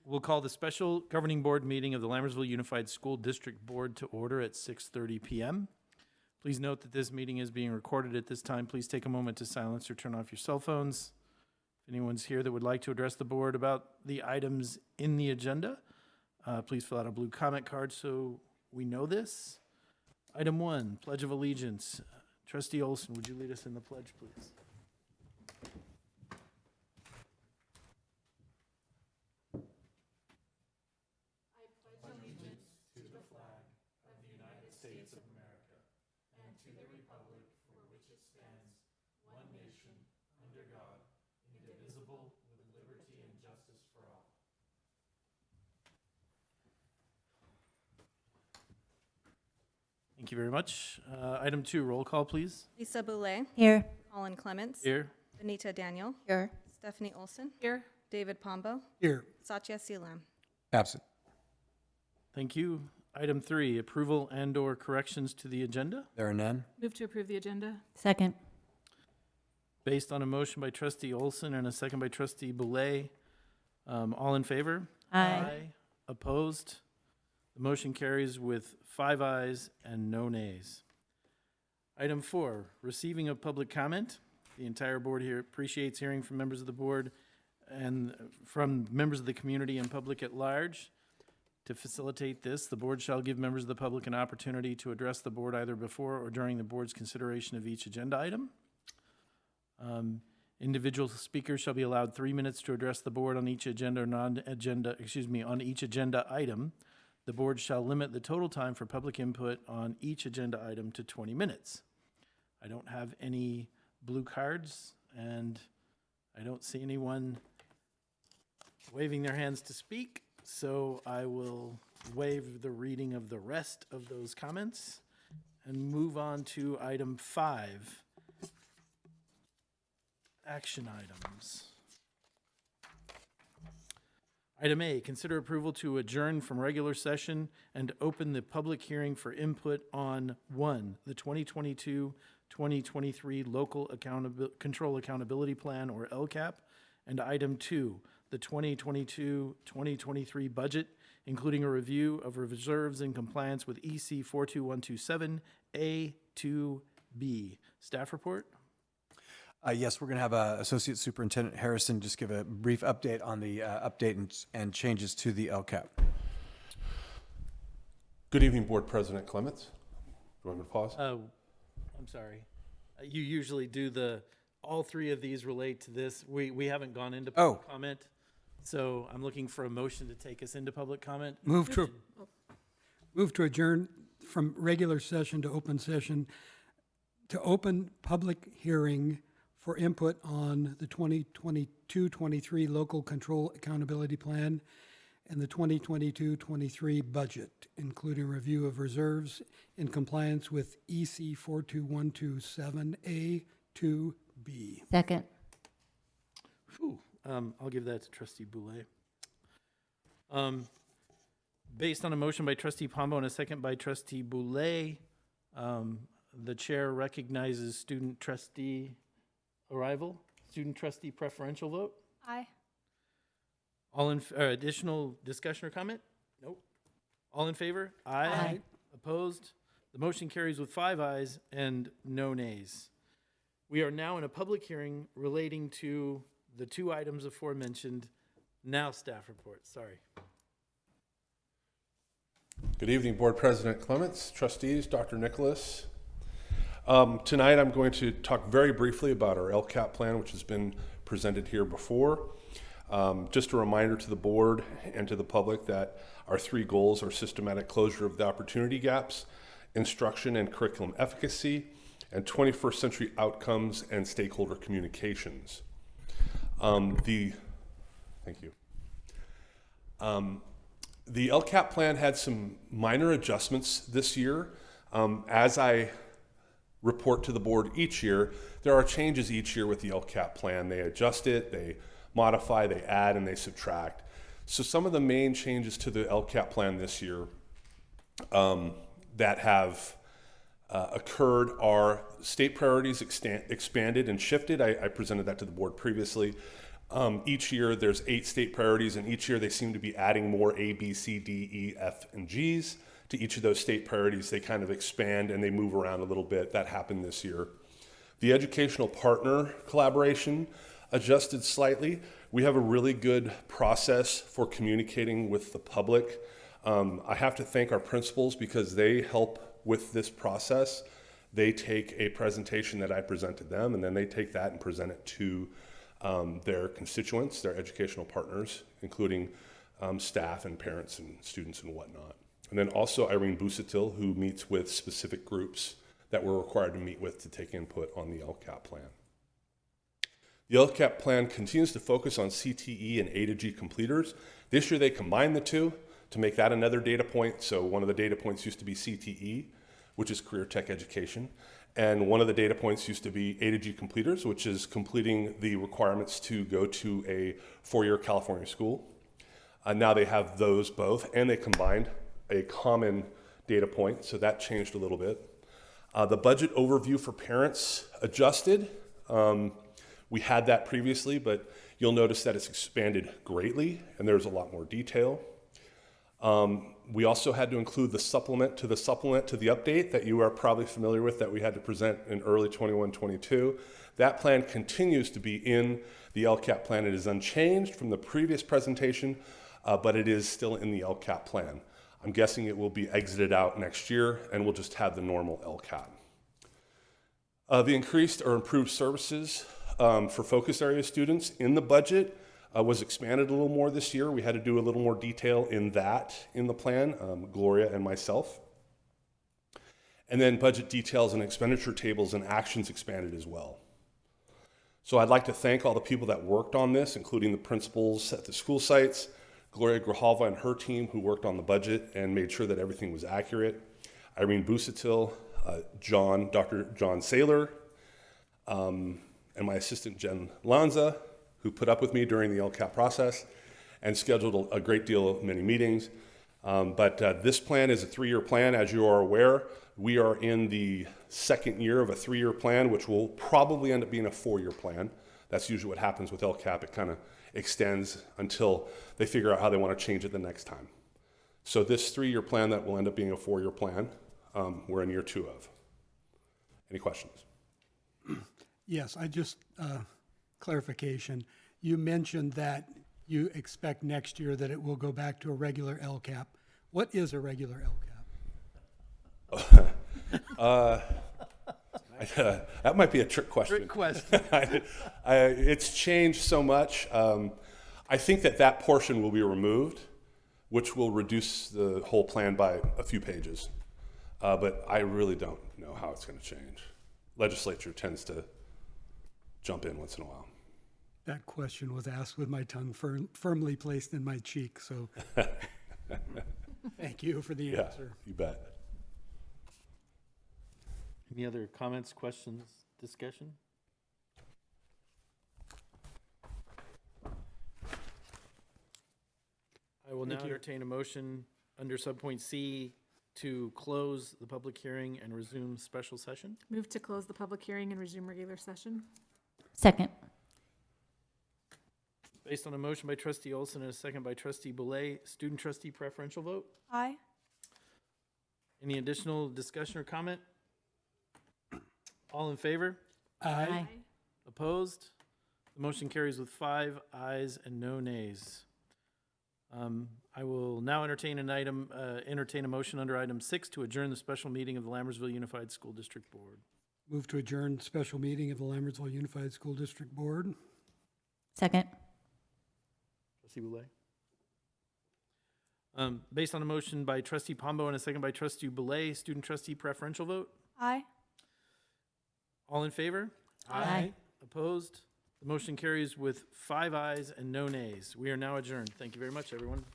We'll call the special governing board meeting of the Lammersville Unified School District Board to order at 6:30 p.m. Please note that this meeting is being recorded at this time. Please take a moment to silence or turn off your cell phones. If anyone's here that would like to address the board about the items in the agenda, please fill out a blue comment card so we know this. Item 1, Pledge of Allegiance. Trustee Olson, would you lead us in the pledge, please? Thank you very much. Item 2, roll call, please. Lisa Boulay. Here. Colin Clements. Here. Benita Daniel. Here. Stephanie Olson. Here. David Pombo. Here. Satya Seelam. Absent. Thank you. Item 3, approval and/or corrections to the agenda. There are none. Move to approve the agenda. Second. Based on a motion by Trustee Olson and a second by Trustee Boulay, all in favor? Aye. Opposed? The motion carries with 5 ayes and no nays. Item 4, receiving of public comment. The entire board here appreciates hearing from members of the board and from members of the community and public at large. To facilitate this, the board shall give members of the public an opportunity to address the board either before or during the board's consideration of each agenda item. Individual speakers shall be allowed 3 minutes to address the board on each agenda or on each agenda item. The board shall limit the total time for public input on each agenda item to 20 minutes. I don't have any blue cards, and I don't see anyone waving their hands to speak, so I will waive the reading of the rest of those comments and move on to item 5, action items. Item A, consider approval to adjourn from regular session and open the public hearing for input on 1, the 2022-2023 Local Control Accountability Plan, or Lcap, and item 2, the 2022-2023 budget, including a review of reserves in compliance with EC 42127 A2B. Staff report? Yes, we're going to have Associate Superintendent Harrison just give a brief update on the update and changes to the Lcap. Good evening, Board President Clements. Do you want me to pause? I'm sorry. You usually do all 3 of these relate to this. We haven't gone into public comment, so I'm looking for a motion to take us into public comment. Move to adjourn from regular session to open session, to open public hearing for input on the 2022-23 Local Control Accountability Plan and the 2022-23 budget, including review of reserves in compliance with EC 42127 A2B. Second. I'll give that to Trustee Boulay. Based on a motion by Trustee Pombo and a second by Trustee Boulay, the chair recognizes student trustee arrival. Student trustee preferential vote? Aye. All in, additional discussion or comment? Nope. All in favor? Aye. Aye. Opposed? The motion carries with 5 ayes and no nays. We are now in a public hearing relating to the 2 items aforementioned. Now staff report, sorry. Good evening, Board President Clements, trustees, Dr. Nicholas. Tonight I'm going to talk very briefly about our Lcap plan, which has been presented here before. Just a reminder to the board and to the public that our 3 goals are systematic closure of the opportunity gaps, instruction and curriculum efficacy, and 21st century outcomes and stakeholder communications. Thank you. The Lcap plan had some minor adjustments this year. As I report to the board each year, there are changes each year with the Lcap plan. They adjust it, they modify, they add, and they subtract. So some of the main changes to the Lcap plan this year that have occurred are state priorities expanded and shifted. I presented that to the board previously. Each year there's 8 state priorities, and each year they seem to be adding more A, B, C, D, E, F, and Gs to each of those state priorities. They kind of expand and they move around a little bit. That happened this year. The educational partner collaboration adjusted slightly. We have a really good process for communicating with the public. I have to thank our principals because they help with this process. They take a presentation that I present to them, and then they take that and present it to their constituents, their educational partners, including staff and parents and students and whatnot. And then also Irene Busatil, who meets with specific groups that we're required to meet with to take input on the Lcap plan. The Lcap plan continues to focus on CTE and A to G completers. This year they combined the two to make that another data point. So one of the data points used to be CTE, which is career tech education. And one of the data points used to be A to G completers, which is completing the requirements to go to a 4-year California school. Now they have those both, and they combined a common data point, so that changed a little bit. The budget overview for parents adjusted. We had that previously, but you'll notice that it's expanded greatly, and there's a lot more detail. We also had to include the supplement to the update that you are probably familiar with that we had to present in early 21-22. That plan continues to be in the Lcap plan. It is unchanged from the previous presentation, but it is still in the Lcap plan. I'm guessing it will be exited out next year, and we'll just have the normal Lcap. The increased or improved services for focus area students in the budget was expanded a little more this year. We had to do a little more detail in the plan, Gloria and myself. And then budget details and expenditure tables and actions expanded as well. So I'd like to thank all the people that worked on this, including the principals at the school sites, Gloria Grijalva and her team who worked on the budget and made sure that everything was accurate, Irene Busatil, Dr. John Saylor, and my assistant Jen Lanza, who put up with me during the Lcap process and scheduled a great deal of many meetings. But this plan is a 3-year plan, as you are aware. We are in the second year of a 3-year plan, which will probably end up being a 4-year plan. That's usually what happens with Lcap. It kind of extends until they figure out how they want to change it the next time. So this 3-year plan that will end up being a 4-year plan, we're in year 2 of. Any questions? Yes, I just, clarification. You mentioned that you expect next year that it will go back to a regular LCAP. What is a regular LCAP? That might be a trick question. Trick question. It's changed so much. I think that portion will be removed, which will reduce the whole plan by a few pages. But I really don't know how it's going to change. Legislature tends to jump in once in a while. That question was asked with my tongue firmly placed in my cheek, so thank you for the answer. You bet. Any other comments, questions, discussion? I will now entertain a motion under subpoint C to close the public hearing and resume special session. Move to close the public hearing and resume regular session. Second. Based on a motion by trustee Olson and a second by trustee Boulay, student trustee preferential vote. Aye. Any additional discussion or comment? All in favor? Aye. Opposed? The motion carries with 5 ayes and no nays. I will now entertain a motion under item 6 to adjourn the special meeting of the Lammersville Unified School District Board. Move to adjourn special meeting of the Lammersville Unified School District Board. Second. Trustee Boulay. Based on a motion by trustee Pombo and a second by trustee Boulay, student trustee preferential vote. Aye. All in favor? Aye. Opposed? The motion carries with 5 ayes and no nays. We are now adjourned. Thank you very much, everyone.